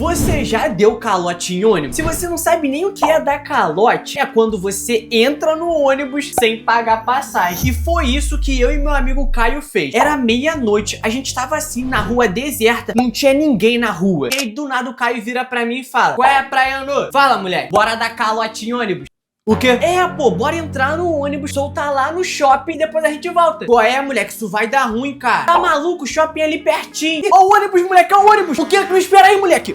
Você já deu calote em ônibus? Se você não sabe nem o que é dar calote, é quando você entra no ônibus sem pagar passagem. E foi isso que eu e meu amigo Caio fez. Era meia-noite, a gente tava assim na rua deserta, não tinha ninguém na rua. E aí do nada o Caio vira pra mim e fala: qual é a praia, no? Fala, moleque, bora dar calote em ônibus. O quê? É, pô, bora entrar no ônibus, soltar lá no shopping e depois a gente volta. Qual é, moleque? Isso vai dar ruim, cara. Tá maluco? O shopping é ali pertinho. Ó o ônibus, moleque, ó o ônibus. O que? Me espera aí, moleque.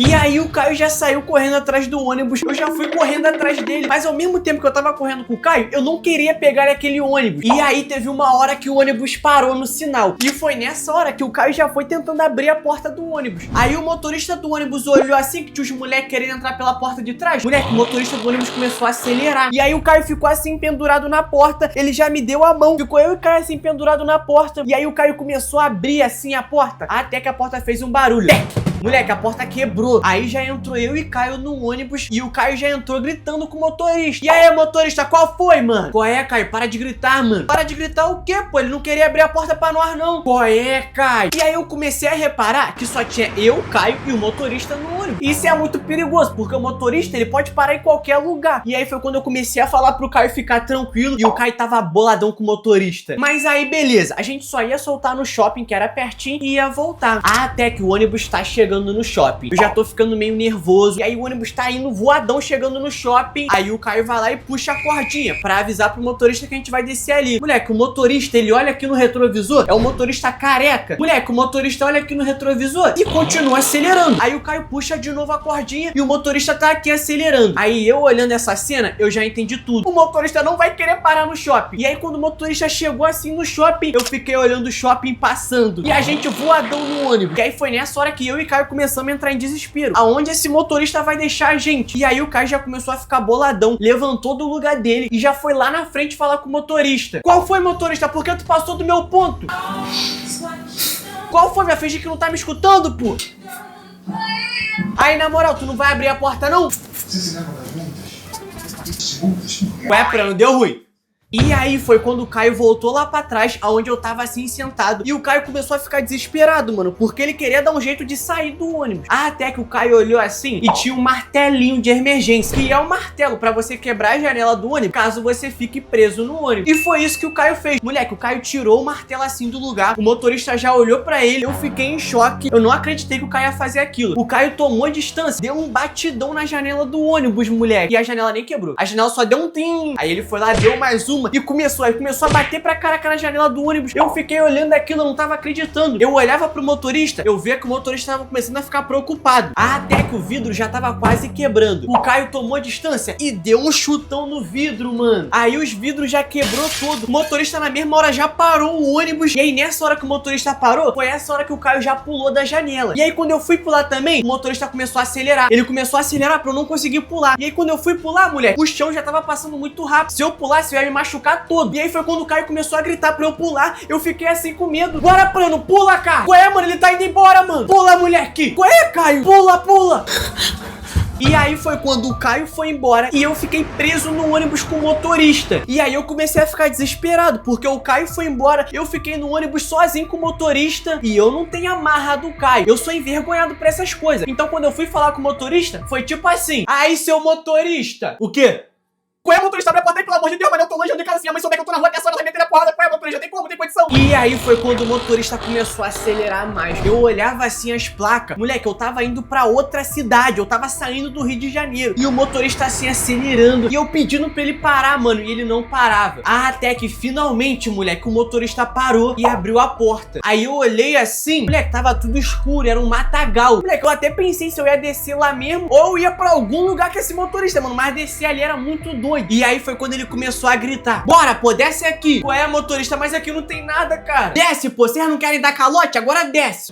E aí o Caio já saiu correndo atrás do ônibus. Eu já fui correndo atrás dele. Mas ao mesmo tempo que eu tava correndo com o Caio, eu não queria pegar aquele ônibus. E aí teve uma hora que o ônibus parou no sinal. E foi nessa hora que o Caio já foi tentando abrir a porta do ônibus. Aí o motorista do ônibus olhou assim, que tinha os moleques querendo entrar pela porta de trás. Moleque, o motorista do ônibus começou a acelerar. E aí o Caio ficou assim pendurado na porta. Ele já me deu a mão. Ficou eu e o Caio assim pendurado na porta. E aí o Caio começou a abrir assim a porta. Até que a porta fez um barulho. Moleque, a porta quebrou. Aí já entrou eu e Caio no ônibus. E o Caio já entrou gritando com o motorista. E aí, motorista, qual foi, mano? Qual é, Caio? Para de gritar, mano. Para de gritar o quê, pô? Ele não queria abrir a porta pra nós, não. Qual é, Caio? E aí eu comecei a reparar que só tinha eu, Caio e o motorista no ônibus. Isso é muito perigoso, porque o motorista, ele pode parar em qualquer lugar. E aí foi quando eu comecei a falar pro Caio ficar tranquilo. E o Caio tava boladão com o motorista. Mas aí, beleza. A gente só ia soltar no shopping, que era pertinho, e ia voltar. Até que o ônibus tá chegando no shopping. Eu já tô ficando meio nervoso. E aí o ônibus tá indo voadão chegando no shopping. Aí o Caio vai lá e puxa a cordinha pra avisar pro motorista que a gente vai descer ali. Moleque, o motorista, ele olha aqui no retrovisor. É o motorista careca. Moleque, o motorista olha aqui no retrovisor e continua acelerando. Aí o Caio puxa de novo a cordinha e o motorista tá aqui acelerando. Aí eu olhando essa cena, eu já entendi tudo. O motorista não vai querer parar no shopping. E aí quando o motorista chegou assim no shopping, eu fiquei olhando o shopping passando. E a gente voadão no ônibus. E aí foi nessa hora que eu e Caio começamos a entrar em desespero. Aonde esse motorista vai deixar a gente? E aí o Caio já começou a ficar boladão. Levantou do lugar dele e já foi lá na frente falar com o motorista. Qual foi, motorista? Por que tu passou do meu ponto? Qual foi? Minha finge que não tá me escutando, pô. Aí, na moral, tu não vai abrir a porta, não? Ué, pra não deu ruim. E aí foi quando o Caio voltou lá pra trás, aonde eu tava assim sentado. E o Caio começou a ficar desesperado, mano, porque ele queria dar um jeito de sair do ônibus. Até que o Caio olhou assim e tinha um martelinho de emergência, que é um martelo pra você quebrar a janela do ônibus, caso você fique preso no ônibus. E foi isso que o Caio fez. Moleque, o Caio tirou o martelo assim do lugar. O motorista já olhou pra ele. Eu fiquei em choque. Eu não acreditei que o Caio ia fazer aquilo. O Caio tomou distância, deu um batidão na janela do ônibus, moleque. E a janela nem quebrou. A janela só deu um tim. Aí ele foi lá, deu mais uma. E começou a bater pra caraca na janela do ônibus. Eu fiquei olhando aquilo, eu não tava acreditando. Eu olhava pro motorista, eu via que o motorista tava começando a ficar preocupado. Até que o vidro já tava quase quebrando. O Caio tomou distância e deu um chutão no vidro, mano. Aí os vidros já quebrou todo. O motorista na mesma hora já parou o ônibus. E aí nessa hora que o motorista parou, foi essa hora que o Caio já pulou da janela. E aí quando eu fui pular também, o motorista começou a acelerar. Ele começou a acelerar pra eu não conseguir pular. E aí quando eu fui pular, mulher, o chão já tava passando muito rápido. Se eu pulasse, eu ia me machucar todo. E aí foi quando o Caio começou a gritar pra eu pular. Eu fiquei assim com medo. Bora, plano, pula, cara. Qual é, mano? Ele tá indo embora, mano. Pula, moleque. Qual é, Caio? Pula, pula. E aí foi quando o Caio foi embora e eu fiquei preso no ônibus com o motorista. E aí eu comecei a ficar desesperado, porque o Caio foi embora, eu fiquei no ônibus sozinho com o motorista e eu não tenho a marra do Caio. Eu sou envergonhado pra essas coisas. Então quando eu fui falar com o motorista, foi tipo assim: aí, seu motorista. O quê? Qual é, motorista? Abre a porta aí, pelo amor de Deus, mas eu tô longe de casa. Se minha mãe souber que eu tô na rua, que essa hora vai meter a porrada. Qual é, motorista? Tem como? Tem condição? E aí foi quando o motorista começou a acelerar mais. Eu olhava assim as placas. Moleque, eu tava indo pra outra cidade. Eu tava saindo do Rio de Janeiro. E o motorista assim acelerando. E eu pedindo pra ele parar, mano. E ele não parava. Até que finalmente, moleque, o motorista parou e abriu a porta. Aí eu olhei assim. Moleque, tava tudo escuro. Era um matagal. Moleque, eu até pensei se eu ia descer lá mesmo ou eu ia pra algum lugar com esse motorista, mano. Mas descer ali era muito doido. E aí foi quando ele começou a gritar: bora, pô, desce aqui. Qual é, motorista? Mas aqui não tem nada, cara. Desce, pô, vocês não querem dar calote? Agora desce.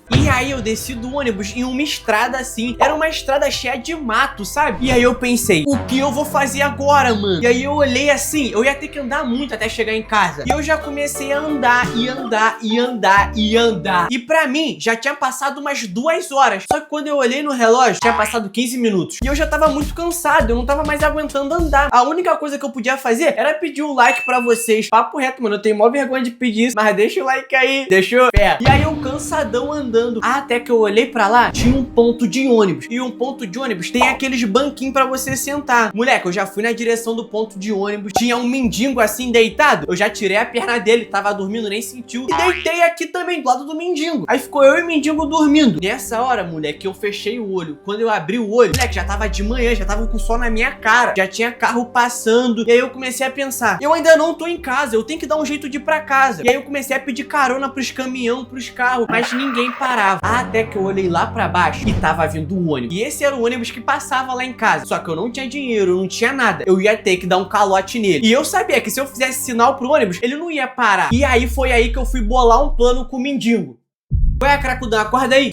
E aí eu desci do ônibus em uma estrada assim. Era uma estrada cheia de mato, sabe? E aí eu pensei: o que eu vou fazer agora, mano? E aí eu olhei assim, eu ia ter que andar muito até chegar em casa. E eu já comecei a andar, e andar, e andar, e andar. E pra mim, já tinha passado umas 2 horas. Só que quando eu olhei no relógio, tinha passado 15 minutos. E eu já tava muito cansado, eu não tava mais aguentando andar. A única coisa que eu podia fazer era pedir um like pra vocês. Papo reto, mano, eu tenho mó vergonha de pedir isso, mas deixa o like aí, deixa eu... E aí eu cansadão andando. andando, até que eu olhei pra lá, tinha um ponto de ônibus. E um ponto de ônibus tem aqueles banquinhos pra você sentar. Moleque, eu já fui na direção do ponto de ônibus, tinha um mendigo assim deitado, eu já tirei a perna dele, tava dormindo, nem sentiu, e deitei aqui também, do lado do mendigo. Aí ficou eu e o mendigo dormindo. Nessa hora, moleque, eu fechei o olho. Quando eu abri o olho, moleque, já tava de manhã, já tava com sol na minha cara, já tinha carro passando. E aí eu comecei a pensar, eu ainda não tô em casa, eu tenho que dar um jeito de ir pra casa. E aí eu comecei a pedir carona pros caminhão, pros carros, mas ninguém parava. Até que eu olhei lá pra baixo e tava vindo um ônibus. E esse era o ônibus que passava lá em casa. Só que eu não tinha dinheiro, eu não tinha nada. Eu ia ter que dar um calote nele. E eu sabia que se eu fizesse sinal pro ônibus, ele não ia parar. E aí foi aí que eu fui bolar um plano com o mendigo. Ué, Cracudão, acorda aí.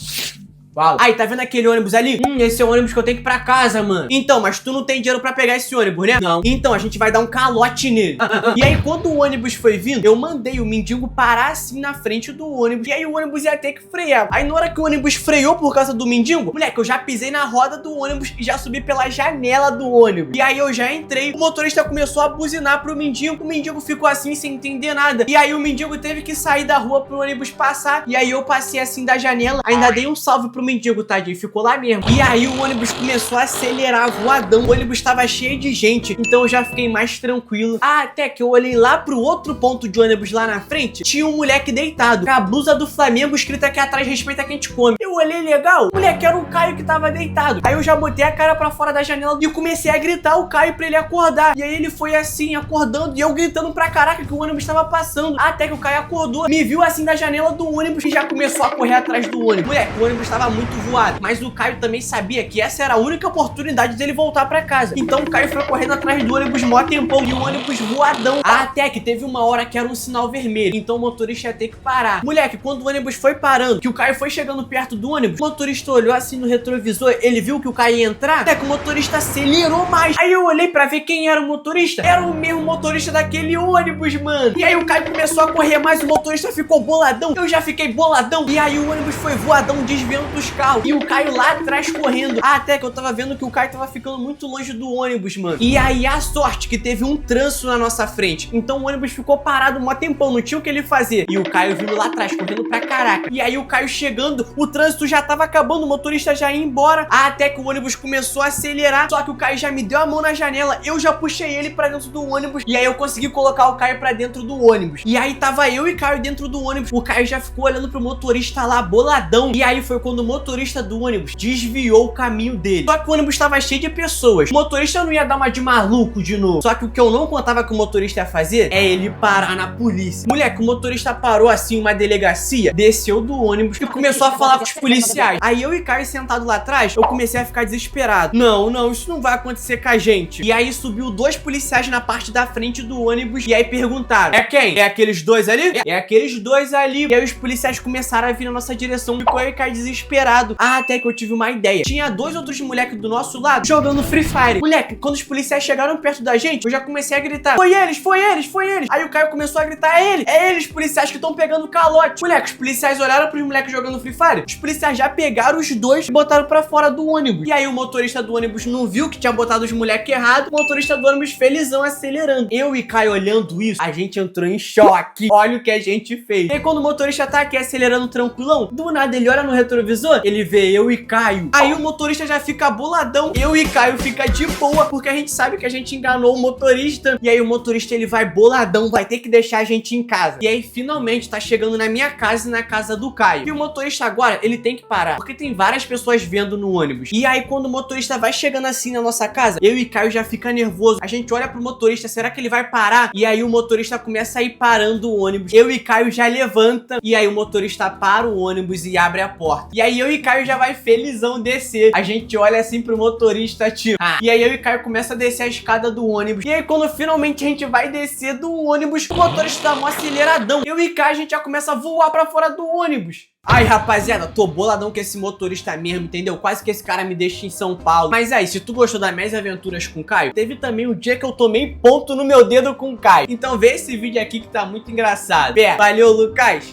Uau. Aí, tá vendo aquele ônibus ali? Esse é o ônibus que eu tenho que ir pra casa, mano. Então, mas tu não tem dinheiro pra pegar esse ônibus, né? Não. Então, a gente vai dar um calote nele. E aí, quando o ônibus foi vindo, eu mandei o mendigo parar assim na frente do ônibus. E aí, o ônibus ia ter que frear. Aí, na hora que o ônibus freou por causa do mendigo, moleque, eu já pisei na roda do ônibus e já subi pela janela do ônibus. E aí, eu já entrei. O motorista começou a buzinar pro mendigo. O mendigo ficou assim, sem entender nada. E aí, o mendigo teve que sair da rua pro ônibus passar. E aí, eu passei assim da janela. Ainda dei um salve pro mendigo, tadinho, ficou lá mesmo. E aí o ônibus começou a acelerar, voadão. O ônibus tava cheio de gente, então eu já fiquei mais tranquilo. Até que eu olhei lá pro outro ponto de ônibus lá na frente, tinha um moleque deitado, com a blusa do Flamengo escrita aqui atrás, respeita quem te come. Eu olhei legal, o moleque era o Caio que tava deitado. Aí eu já botei a cara pra fora da janela e comecei a gritar o Caio pra ele acordar. E aí ele foi assim, acordando, e eu gritando pra caraca que o ônibus tava passando. Até que o Caio acordou, me viu assim da janela do ônibus e já começou a correr atrás do ônibus. Moleque, o ônibus tava muito voado. Mas o Caio também sabia que essa era a única oportunidade dele voltar pra casa. Então o Caio foi correndo atrás do ônibus mó tempão e o ônibus voadão. Até que teve uma hora que era um sinal vermelho. Então o motorista ia ter que parar. Moleque, quando o ônibus foi parando, que o Caio foi chegando perto do ônibus, o motorista olhou assim no retrovisor, ele viu que o Caio ia entrar, até que o motorista acelerou mais. Aí eu olhei pra ver quem era o motorista. Era o mesmo motorista daquele ônibus, mano. E aí o Caio começou a correr mais, o motorista ficou boladão. Eu já fiquei boladão. E aí o ônibus foi voadão, desviando dos carros. E o Caio lá atrás correndo. Até que eu tava vendo que o Caio tava ficando muito longe do ônibus, mano. E aí a sorte que teve um trânsito na nossa frente. Então o ônibus ficou parado um tempão, não tinha o que ele fazer. E o Caio vindo lá atrás, correndo pra caraca. E aí o Caio chegando, o trânsito já tava acabando, o motorista já ia embora. Até que o ônibus começou a acelerar. Só que o Caio já me deu a mão na janela. Eu já puxei ele pra dentro do ônibus. E aí eu consegui colocar o Caio pra dentro do ônibus. E aí tava eu e Caio dentro do ônibus. O Caio já ficou olhando pro motorista lá, boladão. E aí foi quando o motorista do ônibus desviou o caminho dele. Só que o ônibus tava cheio de pessoas. O motorista não ia dar uma de maluco de novo. Só que o que eu não contava que o motorista ia fazer é ele parar na polícia. Moleque, o motorista parou assim, uma delegacia, desceu do ônibus e começou a falar com os policiais. Aí eu e Caio sentado lá atrás, eu comecei a ficar desesperado. Não, isso não vai acontecer com a gente. E aí subiu 2 policiais na parte da frente do ônibus e aí perguntaram: é quem? É aqueles 2 ali? É aqueles 2 ali. E aí os policiais começaram a vir na nossa direção. Ficou eu e Caio desesperado. Até que eu tive uma ideia. Tinha 2 outros moleques do nosso lado jogando Free Fire. Moleque, quando os policiais chegaram perto da gente, eu já comecei a gritar: foi eles, foi eles, foi eles. Aí o Caio começou a gritar: é eles, policiais que estão pegando calote. Moleque, os policiais olharam pros moleques jogando Free Fire. Os policiais já pegaram os 2 e botaram pra fora do ônibus. E aí o motorista do ônibus não viu que tinha botado os moleques errado. O motorista do ônibus felizão acelerando. Eu e Caio olhando isso, a gente entrou em choque. Olha o que a gente fez. E aí quando o motorista tá aqui acelerando tranquilão, do nada ele olha no retrovisor, ele vê eu e Caio. Aí o motorista já fica boladão. Eu e Caio fica de boa, porque a gente sabe que a gente enganou o motorista. E aí o motorista ele vai boladão, vai ter que deixar a gente em casa. E aí finalmente tá chegando na minha casa e na casa do Caio. E o motorista agora, ele tem que parar, porque tem várias pessoas vendo no ônibus. E aí quando o motorista vai chegando assim na nossa casa, eu e Caio já fica nervoso. A gente olha pro motorista, será que ele vai parar? E aí o motorista começa a ir parando o ônibus. Eu e Caio já levanta. E aí o motorista para o ônibus e abre a porta. E aí eu e Caio já vai felizão descer. A gente olha assim pro motorista, tipo. E aí eu e Caio começa a descer a escada do ônibus. E aí quando finalmente a gente vai descer do ônibus, o motorista dá um aceleradão. Eu e Caio a gente já começa a voar pra fora do ônibus. Ai, rapaziada, tô boladão com esse motorista mesmo, entendeu? Quase que esse cara me deixa em São Paulo. Mas aí, se tu gostou das minhas aventuras com o Caio, teve também o dia que eu tomei ponto no meu dedo com o Caio. Então vê esse vídeo aqui que tá muito engraçado. Valeu, Lucas!